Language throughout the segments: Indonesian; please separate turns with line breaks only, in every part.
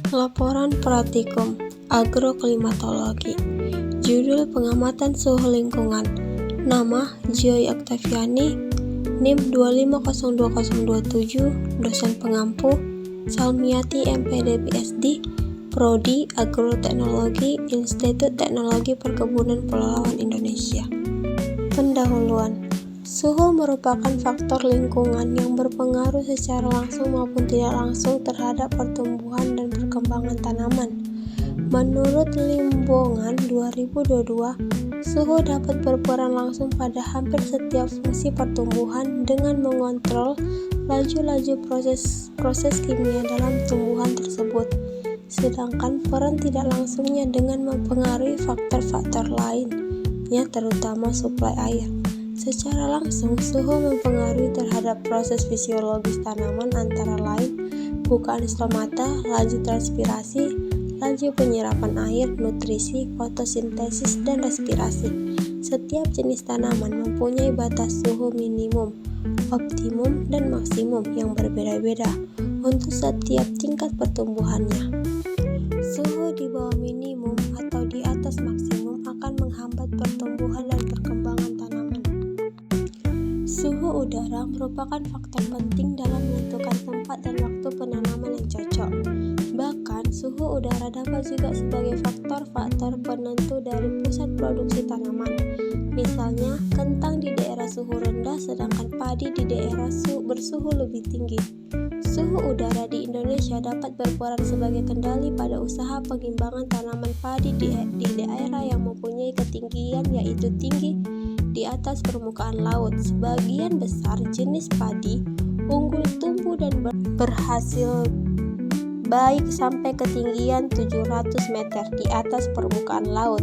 Laporan Praktikum Agroklimatologi. Judul pengamatan suhu lingkungan. Nama Joy Oktaviani, NIM 2502027, dosen pengampu Salmiati MPD PhD, Prodi Agroteknologi, Institut Teknologi Perkebunan Pulauan Indonesia. Pendahuluan. Suhu merupakan faktor lingkungan yang berpengaruh secara langsung maupun tidak langsung terhadap pertumbuhan dan perkembangan tanaman. Menurut Limbongan 2022, suhu dapat berperan langsung pada hampir setiap fungsi pertumbuhan dengan mengontrol laju-laju proses kimia dalam tumbuhan tersebut. Sedangkan peran tidak langsungnya dengan mempengaruhi faktor-faktor lainnya, terutama suplai air. Secara langsung, suhu mempengaruhi terhadap proses fisiologis tanaman antara lain bukaan stomata, laju transpirasi, laju penyerapan air, nutrisi, fotosintesis, dan respirasi. Setiap jenis tanaman mempunyai batas suhu minimum, optimum, dan maksimum yang berbeda-beda untuk setiap tingkat pertumbuhannya. Suhu di bawah minimum atau di atas maksimum akan menghambat pertumbuhan dan perkembangan tanaman. Suhu udara merupakan faktor penting dalam menentukan tempat dan waktu penanaman yang cocok. Bahkan, suhu udara dapat juga sebagai faktor penentu dari pusat produksi tanaman. Misalnya, kentang di daerah suhu rendah sedangkan padi di daerah bersuhu lebih tinggi. Suhu udara di Indonesia dapat berperan sebagai kendali pada usaha pengimbangan tanaman padi di daerah yang mempunyai ketinggian yaitu tinggi di atas permukaan laut. Sebagian besar jenis padi unggul tumbuh dan berhasil baik sampai ketinggian 700 meter di atas permukaan laut.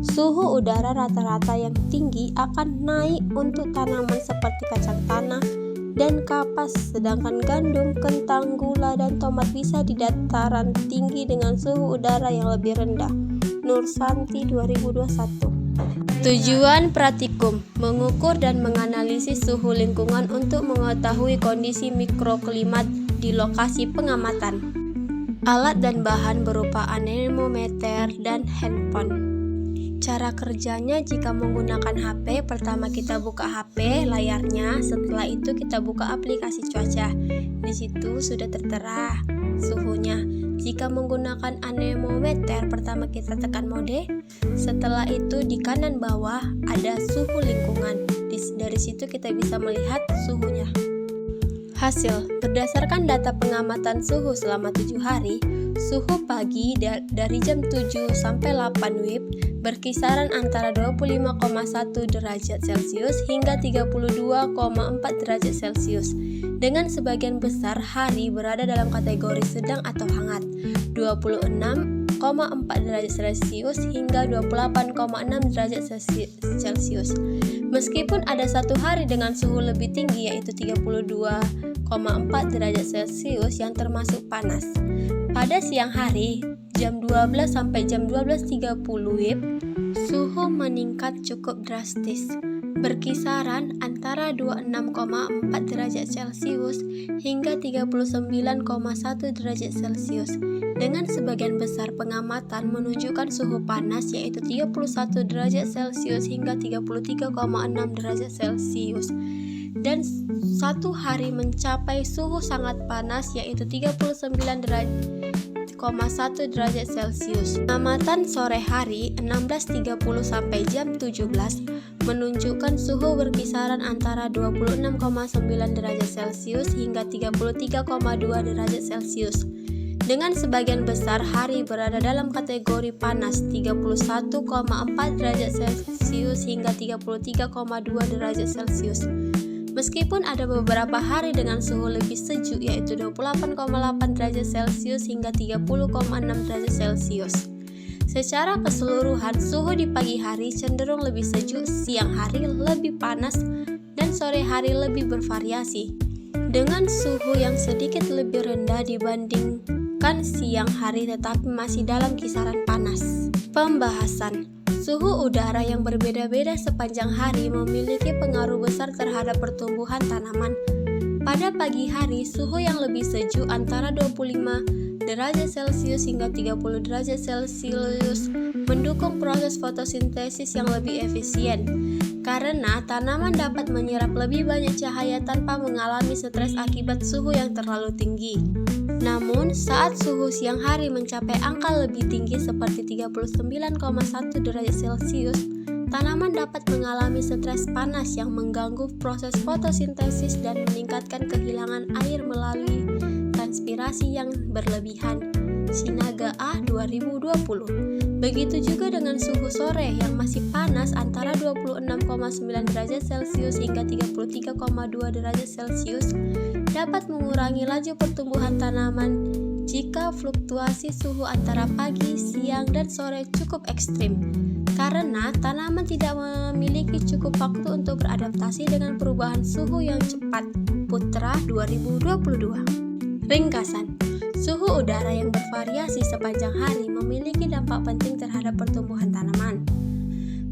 Suhu udara rata-rata yang tinggi akan naik untuk tanaman seperti kacang tanah dan kapas, sedangkan gandum, kentang, gula, dan tomat bisa di dataran tinggi dengan suhu udara yang lebih rendah. Nursanti 2021. Tujuan praktikum: mengukur dan menganalisis suhu lingkungan untuk mengetahui kondisi mikroklimat di lokasi pengamatan. Alat dan bahan berupa anemometer dan handphone. Cara kerjanya jika menggunakan HP, pertama kita buka HP layarnya, setelah itu kita buka aplikasi cuaca. Di situ sudah tertera suhunya. Jika menggunakan anemometer, pertama kita tekan mode. Setelah itu di kanan bawah ada suhu lingkungan. Dari situ kita bisa melihat suhunya. Hasil, berdasarkan data pengamatan suhu selama 7 hari, suhu pagi dari jam 7 sampai 8 WIB berkisaran antara 25,1 derajat Celcius hingga 32,4 derajat Celcius. Dengan sebagian besar hari berada dalam kategori sedang atau hangat, 26,4 derajat Celcius hingga 28,6 derajat Celcius. Meskipun ada satu hari dengan suhu lebih tinggi yaitu 32,4 derajat Celcius yang termasuk panas. Pada siang hari, jam 12 sampai jam 12.30 WIB, suhu meningkat cukup drastis, berkisaran antara 26,4 derajat Celcius hingga 39,1 derajat Celcius. Dengan sebagian besar pengamatan menunjukkan suhu panas yaitu 31 derajat Celcius hingga 33,6 derajat Celcius. Dan satu hari mencapai suhu sangat panas yaitu 39,1 derajat Celcius. Pengamatan sore hari 16.30 sampai jam 17 menunjukkan suhu berkisaran antara 26,9 derajat Celcius hingga 33,2 derajat Celcius. Dengan sebagian besar hari berada dalam kategori panas 31,4 derajat Celcius hingga 33,2 derajat Celcius. Meskipun ada beberapa hari dengan suhu lebih sejuk yaitu 28,8 derajat Celcius hingga 30,6 derajat Celcius. Secara keseluruhan, suhu di pagi hari cenderung lebih sejuk, siang hari lebih panas, dan sore hari lebih bervariasi. Dengan suhu yang sedikit lebih rendah dibandingkan siang hari tetapi masih dalam kisaran panas. Pembahasan. Suhu udara yang berbeda-beda sepanjang hari memiliki pengaruh besar terhadap pertumbuhan tanaman. Pada pagi hari, suhu yang lebih sejuk antara 25 derajat Celcius hingga 30 derajat Celcius mendukung proses fotosintesis yang lebih efisien, karena tanaman dapat menyerap lebih banyak cahaya tanpa mengalami stres akibat suhu yang terlalu tinggi. Namun, saat suhu siang hari mencapai angka lebih tinggi seperti 39,1 derajat Celcius, tanaman dapat mengalami stres panas yang mengganggu proses fotosintesis dan meningkatkan kehilangan air melalui transpirasi yang berlebihan. Sinaga A 2020. Begitu juga dengan suhu sore yang masih panas antara 26,9 derajat Celcius hingga 33,2 derajat Celcius dapat mengurangi laju pertumbuhan tanaman jika fluktuasi suhu antara pagi, siang, dan sore cukup ekstrim, karena tanaman tidak memiliki cukup waktu untuk beradaptasi dengan perubahan suhu yang cepat. Putra 2022. Ringkasan, suhu udara yang bervariasi sepanjang hari memiliki dampak penting terhadap pertumbuhan tanaman.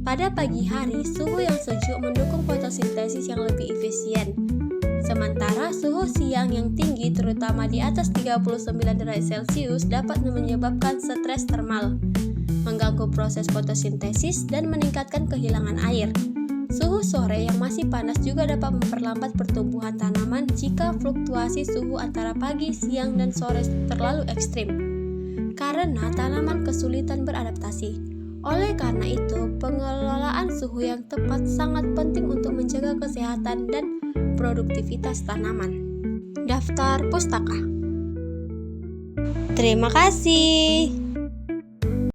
Pada pagi hari, suhu yang sejuk mendukung fotosintesis yang lebih efisien. Sementara suhu siang yang tinggi, terutama di atas 39 derajat Celcius, dapat menyebabkan stres termal, mengganggu proses fotosintesis, dan meningkatkan kehilangan air. Suhu sore yang masih panas juga dapat memperlambat pertumbuhan tanaman jika fluktuasi suhu antara pagi, siang, dan sore terlalu ekstrim, karena tanaman kesulitan beradaptasi. Oleh karena itu, pengelolaan suhu yang tepat sangat penting untuk menjaga kesehatan dan produktivitas tanaman. Daftar pustaka. Terima kasih.